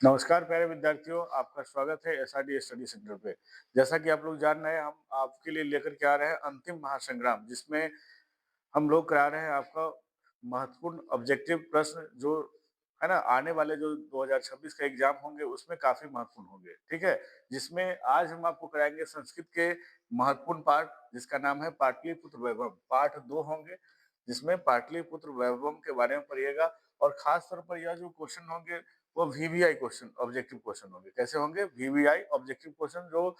नमस्कार प्यारे विद्यार्थियों, आपका स्वागत है एसआरडी स्टडी सेंटर पे। जैसा कि आप लोग जान रहे हैं, हम आपके लिए लेकर के आ रहे हैं अंतिम महासंग्राम, जिसमें हम लोग करा रहे हैं आपका महत्वपूर्ण ऑब्जेक्टिव प्रश्न जो है ना, आने वाले जो 2026 का एग्जाम होंगे उसमें काफी महत्वपूर्ण होंगे। ठीक है, जिसमें आज हम आपको कराएंगे संस्कृत के महत्वपूर्ण पाठ, जिसका नाम है पाटलिपुत्र वैभव। पाठ 2 होंगे, जिसमें पाटलिपुत्र वैभव के बारे में पढ़िएगा। और खास तौर पर यह जो क्वेश्चन होंगे वो वीवीआई क्वेश्चन, ऑब्जेक्टिव क्वेश्चन होंगे। कैसे होंगे? वीवीआई ऑब्जेक्टिव क्वेश्चन, जो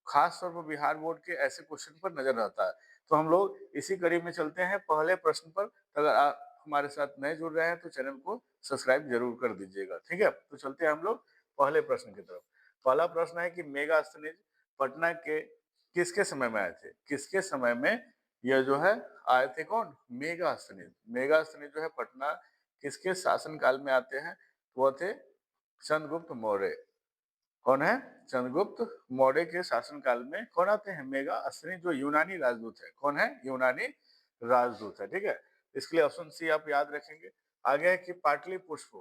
खास तौर पर बिहार बोर्ड के ऐसे क्वेश्चन पर नजर रहता है। तो हम लोग इसी कड़ी में चलते हैं पहले प्रश्न पर। तो अगर आप हमारे साथ नए जुड़ रहे हैं तो चैनल को सब्सक्राइब जरूर कर दीजिएगा। ठीक है, तो चलते हैं हम लोग पहले प्रश्न की तरफ। पहला प्रश्न है कि मेगास्थनीज पटना के किसके समय में आए थे? किसके समय में यह जो है आए थे? कौन? मेगास्थनीज। मेगास्थनीज जो है पटना किसके शासन काल में आते हैं? वो थे चंद्रगुप्त मौर्य। कौन है? चंद्रगुप्त मौर्य के शासनकाल में कौन आते हैं? मेगास्थनी, जो यूनानी राजदूत है। कौन है? यूनानी राजदूत है। ठीक है, इसके लिए ऑप्शन सी आप याद रखेंगे। आगे है कि पाटलिपुत्र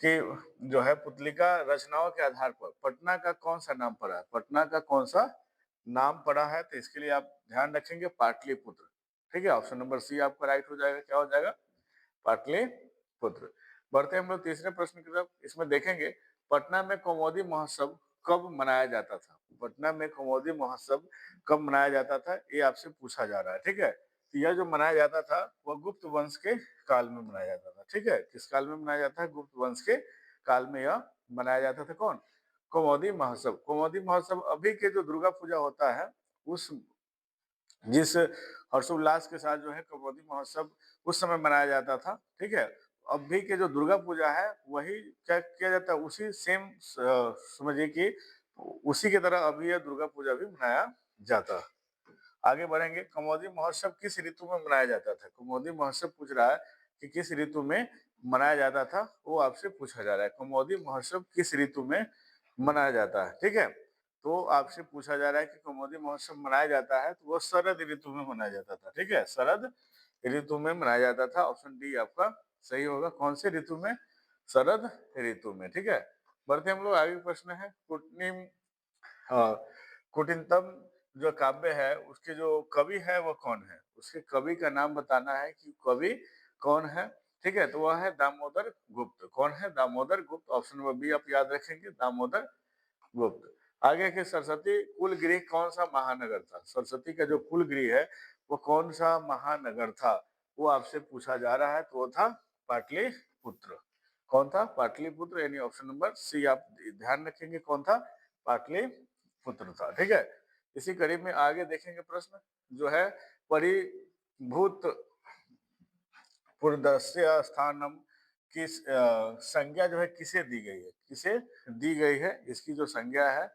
की जो है पुतलिका रचनाओं के आधार पर पटना का कौन सा नाम पड़ा है? पटना का कौन सा नाम पड़ा है? तो इसके लिए आप ध्यान रखेंगे पाटलिपुत्र। ठीक है, ऑप्शन नंबर सी आपका राइट हो जाएगा। क्या हो जाएगा? पाटलिपुत्र। बढ़ते हैं हम लोग तीसरे प्रश्न की तरफ। इसमें देखेंगे पटना में कौमुदी महोत्सव कब मनाया जाता था? पटना में कौमुदी महोत्सव कब मनाया जाता था, ये आपसे पूछा जा रहा है। ठीक है, तो यह जो मनाया जाता था वह गुप्त वंश के काल में मनाया जाता था। ठीक है, किस काल में मनाया जाता है? गुप्त वंश के काल में यह मनाया जाता था। कौन? कौमुदी महोत्सव। कौमुदी महोत्सव अभी के जो दुर्गा पूजा होता है उस जिस हर्षोल्लास के साथ जो है कौमुदी महोत्सव उस समय मनाया जाता था। ठीक है, अभी के जो दुर्गा पूजा है वही क्या किया जाता है? उसी सेम समझिए कि उसी की तरह अभी यह दुर्गा पूजा भी मनाया जाता है। आगे बढ़ेंगे। कौमुदी महोत्सव किस ऋतु में मनाया जाता था? कौमुदी महोत्सव पूछ रहा है कि किस ऋतु में मनाया जाता था, वो आपसे पूछा जा रहा है। कौमुदी महोत्सव किस ऋतु में मनाया जाता है? ठीक है, तो आपसे पूछा जा रहा है कि कौमुदी महोत्सव मनाया जाता है तो वो शरद ऋतु में मनाया जाता था। ठीक है, शरद ऋतु में मनाया जाता था। ऑप्शन डी आपका सही होगा। कौन से ऋतु में? शरद ऋतु में। ठीक है, बढ़ते हम लोग आगे। प्रश्न है कुटनिम, हाँ, कुटिनतम जो काव्य है उसके जो कवि है वो कौन है? उसके कवि का नाम बताना है कि कवि कौन है। ठीक है, तो वह है दामोदर गुप्त। कौन है? दामोदर गुप्त। ऑप्शन नंबर बी आप याद रखेंगे, दामोदर गुप्त। आगे के सरस्वती कुलगृह कौन सा महानगर था? सरस्वती का जो कुलगृह है वो कौन सा महानगर था, वो आपसे पूछा जा रहा है। तो वो था पाटलिपुत्र। कौन था? पाटलिपुत्र, यानी ऑप्शन नंबर सी आप ध्यान रखेंगे। कौन था? पाटलिपुत्र था। ठीक है, इसी कड़ी में आगे देखेंगे प्रश्न जो है परिभूत पुरदस्य स्थानम की संज्ञा जो है किसे दी गई है? किसे दी गई है? इसकी जो संज्ञा है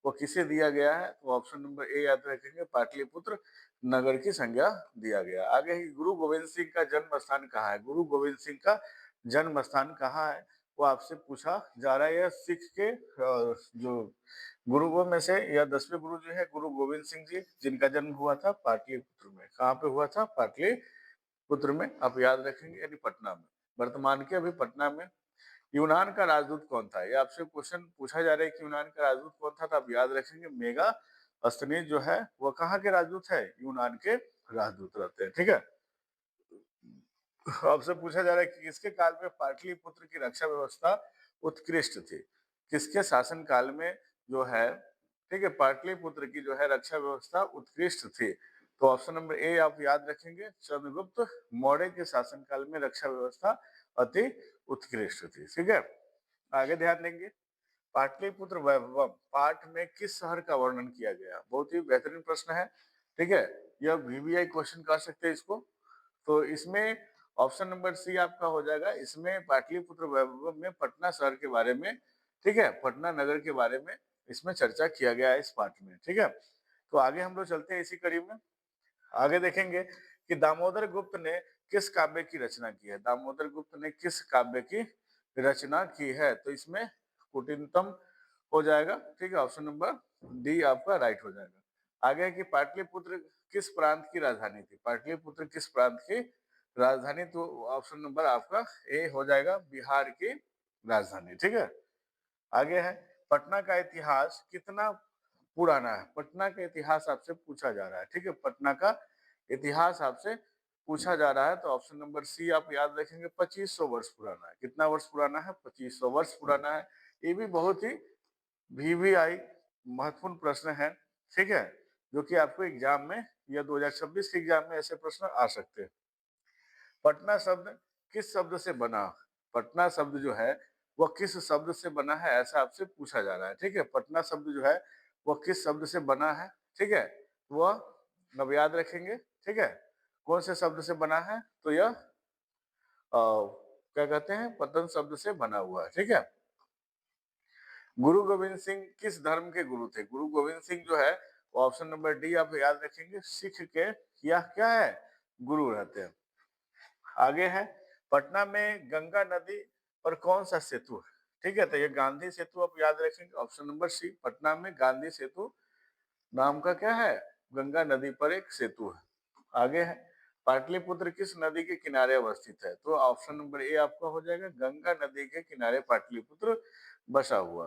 वो किसे दिया गया है? तो ऑप्शन नंबर ए याद रखेंगे, पाटलिपुत्र नगर की संज्ञा दिया गया। आगे ही गुरु गोविंद सिंह का जन्म स्थान कहाँ है? गुरु गोविंद सिंह का जन्म स्थान कहाँ है, वो आपसे पूछा जा रहा है। यह सिख के जो गुरुओं में से यह 10वें गुरु जो है गुरु गोविंद सिंह जी, जिनका जन्म हुआ था पाटलिपुत्र में। कहाँ पे हुआ था? पाटलिपुत्र में। आप याद रखेंगे, यानी पटना में। वर्तमान के अभी पटना में। यूनान का राजदूत कौन था? ये आपसे क्वेश्चन पूछा जा रहा है कि यूनान का राजदूत कौन था, तो आप याद रखेंगे मेगास्थनीज जो है वो कहाँ के राजदूत है? यूनान के राजदूत रहते हैं। ठीक है, आपसे पूछा जा रहा है कि किसके काल में पाटलिपुत्र की रक्षा व्यवस्था उत्कृष्ट थी? किसके शासन काल में जो है, ठीक है, पाटलिपुत्र की जो है रक्षा व्यवस्था उत्कृष्ट थी? तो ऑप्शन नंबर ए आप याद रखेंगे, चंद्रगुप्त मौर्य के शासन काल में रक्षा व्यवस्था अति उत्कृष्ट थी। ठीक है, आगे ध्यान देंगे। पाटलिपुत्र वैभव पाठ में किस शहर का वर्णन किया गया? बहुत ही बेहतरीन प्रश्न है। ठीक है, यह वीवीआई क्वेश्चन कर सकते हैं इसको। तो इसमें ऑप्शन नंबर सी आपका हो जाएगा। इसमें पाटलिपुत्र वैभव में पटना शहर के बारे में, ठीक है, पटना नगर के बारे में इसमें चर्चा किया गया है इस पाठ में। ठीक है, तो आगे हम लोग चलते हैं इसी कड़ी में। आगे देखेंगे कि दामोदर गुप्त ने किस काव्य की रचना की है? दामोदर गुप्त ने किस काव्य की रचना की है? तो इसमें कुटिनतम हो जाएगा। ठीक है, ऑप्शन नंबर डी आपका राइट हो जाएगा। आगे है कि पाटलिपुत्र किस प्रांत की राजधानी थी? पाटलिपुत्र किस प्रांत की राजधानी? तो ऑप्शन नंबर आपका ए हो जाएगा, बिहार की राजधानी, ठीक है। आगे है, पटना का इतिहास कितना पुराना है? पटना का इतिहास आपसे पूछा जा रहा है, ठीक है। पटना का इतिहास आपसे पूछा जा रहा है, तो ऑप्शन नंबर सी आप याद रखेंगे, 2500 वर्ष पुराना है। कितना वर्ष पुराना है? 2500 वर्ष पुराना है। ये भी बहुत ही वीवीआई महत्वपूर्ण प्रश्न है, ठीक है, जो कि आपको एग्जाम में या 2026 के एग्जाम में ऐसे प्रश्न आ सकते हैं। पटना शब्द किस शब्द से बना? पटना शब्द जो है वह किस शब्द से बना है, ऐसा आपसे पूछा जा रहा है, ठीक है। पटना शब्द जो है वह किस शब्द से बना है, ठीक है, वह अब याद रखेंगे, ठीक है। कौन से शब्द से बना है? तो यह क्या कहते हैं, पतन शब्द से बना हुआ है, ठीक है। गुरु गोविंद सिंह किस धर्म के गुरु थे? गुरु गोविंद सिंह जो है वो ऑप्शन नंबर डी आप याद रखेंगे, सिख के यह क्या है, गुरु रहते हैं। आगे है, पटना में गंगा नदी पर कौन सा सेतु है? ठीक है, तो ये गांधी सेतु आप याद रखेंगे, ऑप्शन नंबर सी। पटना में गांधी सेतु नाम का क्या है, गंगा नदी पर एक सेतु है। आगे है, पाटलिपुत्र किस नदी के किनारे अवस्थित है? तो ऑप्शन नंबर ए आपका हो जाएगा, गंगा नदी के किनारे पाटलिपुत्र बसा हुआ।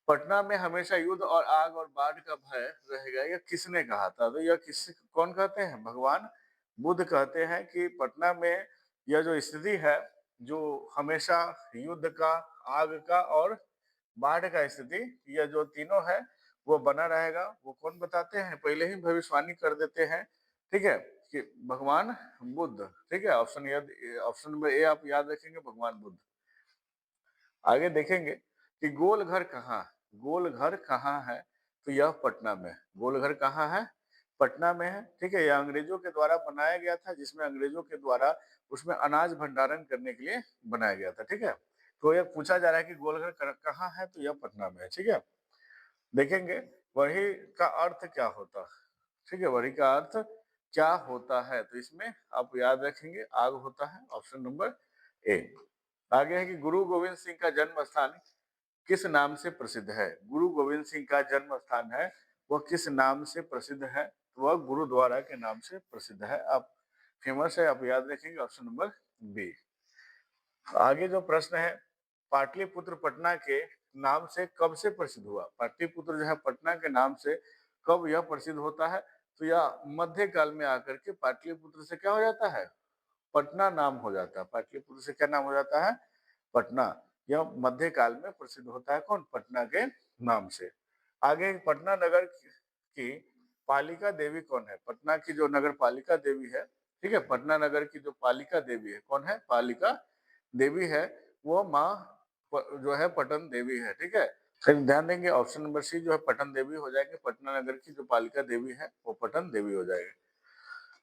पटना में हमेशा युद्ध और आग और बाढ़ का भय रहेगा, यह किसने कहा था? तो यह किस कौन कहते हैं? भगवान बुद्ध कहते हैं कि पटना में यह जो स्थिति है, जो हमेशा युद्ध का, आग का और बाढ़ का स्थिति, यह जो तीनों है वो बना रहेगा। वो कौन बताते हैं? पहले ही भविष्यवाणी कर देते हैं, ठीक है, कि भगवान बुद्ध, ठीक है। ऑप्शन नंबर ए आप याद रखेंगे, भगवान बुद्ध। आगे देखेंगे कि गोलघर कहाँ है? गोलघर कहाँ है? तो यह पटना में है। गोलघर कहाँ है? पटना में है, ठीक है। यह अंग्रेजों के द्वारा बनाया गया था, जिसमें अंग्रेजों के द्वारा उसमें अनाज भंडारण करने के लिए बनाया गया था, ठीक है। तो यह पूछा जा रहा है कि गोलघर कहाँ है, तो यह पटना में है, ठीक है। देखेंगे वही का अर्थ क्या होता है, ठीक है। वही का अर्थ क्या होता है? तो इसमें आप याद रखेंगे, आग होता है, ऑप्शन नंबर ए। आगे है कि गुरु गोविंद सिंह का जन्म स्थान किस नाम से प्रसिद्ध है? गुरु गोविंद सिंह का जन्म स्थान है वह किस नाम से प्रसिद्ध है? तो वह गुरुद्वारा के नाम से प्रसिद्ध है। आप फेमस है, आप याद रखेंगे, ऑप्शन नंबर बी। आगे जो प्रश्न है, पाटलिपुत्र पटना के नाम से कब से प्रसिद्ध हुआ? पाटलिपुत्र जो है पटना के नाम से कब यह प्रसिद्ध होता है? तो यह मध्य काल में आकर के पाटलिपुत्र से क्या हो जाता है, पटना नाम हो जाता है। पाटलिपुत्र से क्या नाम हो जाता है? पटना। यह मध्य काल में प्रसिद्ध होता है, कौन? पटना के नाम से। आगे पटना नगर की पालिका देवी कौन है? पटना की जो नगर पालिका देवी है, ठीक है, पटना नगर की जो पालिका देवी है, कौन है? पालिका देवी है, वो माँ जो है पटन देवी है, ठीक है। फिर ध्यान देंगे, ऑप्शन नंबर सी जो है पटन देवी हो जाएंगे। पटना नगर की जो पालिका देवी है वो पटन देवी हो जाएगी।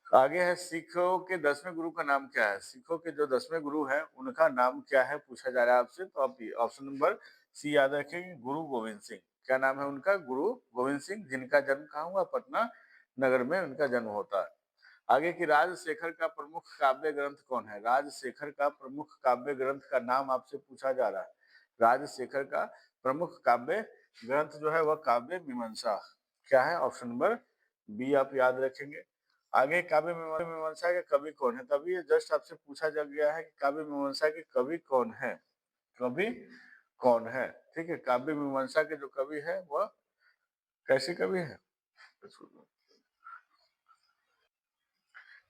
आगे है, सिखों के 10वें गुरु का नाम क्या है? सिखों के जो 10वें गुरु हैं उनका नाम क्या है, पूछा जा रहा है आपसे। तो आप ऑप्शन नंबर सी याद रखेंगे, गुरु गोविंद सिंह। क्या नाम है उनका? गुरु गोविंद सिंह, जिनका जन्म कहाँ हुआ? पटना नगर में उनका जन्म होता है। आगे की राजशेखर का प्रमुख काव्य ग्रंथ कौन है? राजशेखर का प्रमुख काव्य ग्रंथ का नाम आपसे पूछा जा रहा है। राजशेखर का प्रमुख काव्य ग्रंथ जो है वह काव्य मीमांसा। क्या है? ऑप्शन नंबर बी आप याद रखेंगे। आगे काव्य मीमांसा के कवि कौन है? तभी जस्ट आपसे पूछा जा गया है कि काव्य मीमांसा के कवि कौन है, कवि कौन है, ठीक है। काव्य मीमांसा के जो कवि है वह कैसे कवि है,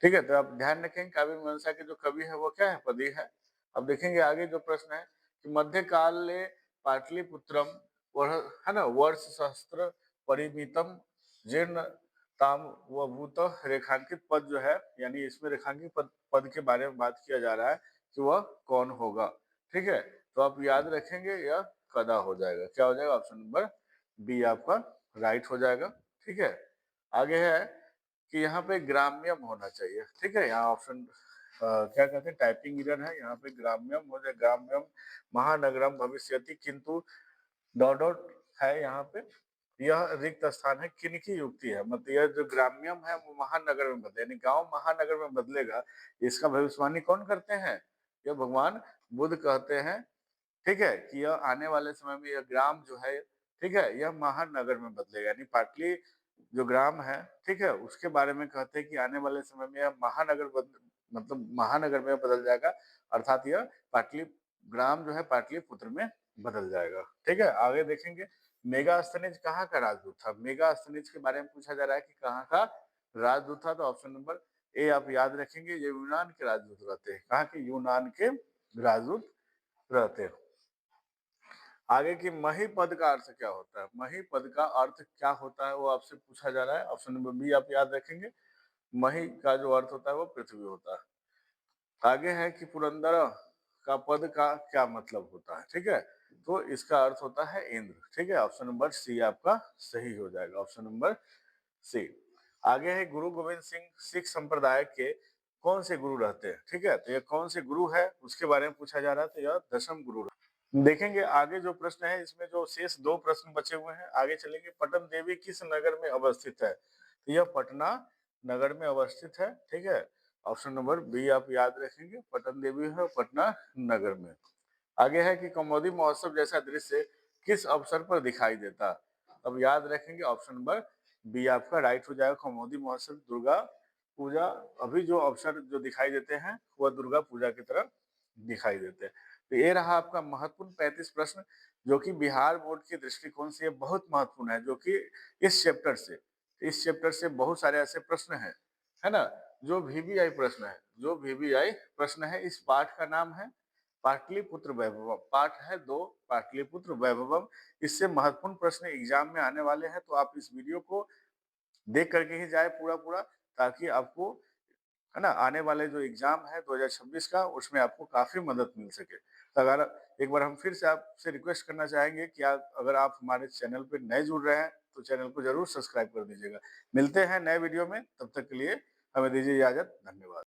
ठीक है। तो आप ध्यान रखेंगे, काव्य मीमांसा के जो कवि है वो क्या है? पदी है। अब देखेंगे आगे जो प्रश्न है कि मध्यकाले पाटलिपुत्रम है ना, वर्ष सहस्त्र परिमितम जीर्ण ताम वभूत, रेखांकित पद जो है, यानी इसमें रेखांकित पद के बारे में बात किया जा रहा है कि वह कौन होगा, ठीक है। तो आप याद रखेंगे, यह कदा हो जाएगा। क्या हो जाएगा? ऑप्शन नंबर बी आपका राइट हो जाएगा, ठीक है। आगे है कि यहाँ पे ग्राम्यम होना चाहिए, ठीक है। यहाँ ऑप्शन क्या कहते हैं, टाइपिंग एरर है, यहाँ पे ग्राम्यम हो जाए, ग्राम्यम महानगरम भविष्यति, किंतु डॉट डॉट है यहाँ पे। यह रिक्त स्थान है, किनकी युक्ति है? मतलब यह जो ग्राम्यम है वो महानगर में बदले, यानी गांव महानगर में बदलेगा, इसका भविष्यवाणी कौन करते हैं? यह भगवान बुद्ध कहते हैं, ठीक है, कि यह आने वाले समय में यह ग्राम जो है, ठीक है, यह महानगर में बदलेगा। यानी पाटली जो ग्राम है, ठीक है, उसके बारे में कहते हैं कि आने वाले समय में यह मतलब महानगर में बदल जाएगा, अर्थात यह पाटली ग्राम जो है पाटलिपुत्र में बदल जाएगा। ठीक है, आगे देखेंगे मेगास्थनीज कहाँ का राजदूत था। मेगास्थनीज के बारे में पूछा जा रहा है कि कहाँ का राजदूत था, तो ऑप्शन नंबर ए आप याद रखेंगे, ये यूनान के राजदूत रहते हैं। कहाँ के? यूनान के राजदूत रहते हैं। आगे की मही पद का अर्थ क्या होता है? मही पद का अर्थ क्या होता है वो आपसे पूछा जा रहा है। ऑप्शन नंबर बी आप याद रखेंगे, मही का जो अर्थ होता है वो पृथ्वी होता है। आगे है कि पुरंदर का पद का क्या मतलब होता है। ठीक है, तो इसका अर्थ होता है इंद्र। ठीक है, ऑप्शन नंबर सी आपका सही हो जाएगा, ऑप्शन नंबर सी। आगे है गुरु गोविंद सिंह सिख संप्रदाय के कौन से गुरु रहते हैं। ठीक है, तो ये कौन से गुरु है उसके बारे में पूछा जा रहा है, तो यह दशम गुरु। देखेंगे आगे जो प्रश्न है, इसमें जो शेष 2 प्रश्न बचे हुए हैं, आगे चलेंगे। पटन देवी किस नगर में अवस्थित है? तो यह पटना नगर में अवस्थित है। ठीक है, ऑप्शन नंबर बी आप याद रखेंगे, पटन देवी है पटना नगर में। आगे है कि कौमुदी महोत्सव जैसा दृश्य किस अवसर पर दिखाई देता? अब याद रखेंगे, ऑप्शन नंबर बी आपका राइट हो जाएगा, कौमुदी महोत्सव दुर्गा पूजा। अभी जो अवसर जो दिखाई देते हैं वह दुर्गा पूजा की तरह दिखाई देते हैं। तो ये रहा आपका महत्वपूर्ण 35 प्रश्न, जो कि बिहार बोर्ड के दृष्टिकोण से बहुत महत्वपूर्ण है, जो कि इस चैप्टर से बहुत सारे ऐसे प्रश्न हैं, है ना, जो वीवीआई प्रश्न है। जो वीवीआई प्रश्न है, इस पाठ का नाम है पाटलिपुत्र वैभवम। पाठ है 2 पाटलिपुत्र वैभवम। इससे महत्वपूर्ण प्रश्न एग्जाम में आने वाले हैं, तो आप इस वीडियो को देख करके ही जाए पूरा पूरा, ताकि आपको, है ना, आने वाले जो एग्जाम है 2026 का, उसमें आपको काफी मदद मिल सके। तो अगर एक बार हम फिर से आपसे रिक्वेस्ट करना चाहेंगे कि आप, अगर आप हमारे चैनल पे नए जुड़ रहे हैं तो चैनल को जरूर सब्सक्राइब कर दीजिएगा। मिलते हैं नए वीडियो में, तब तक के लिए हमें दीजिए इजाजत। धन्यवाद।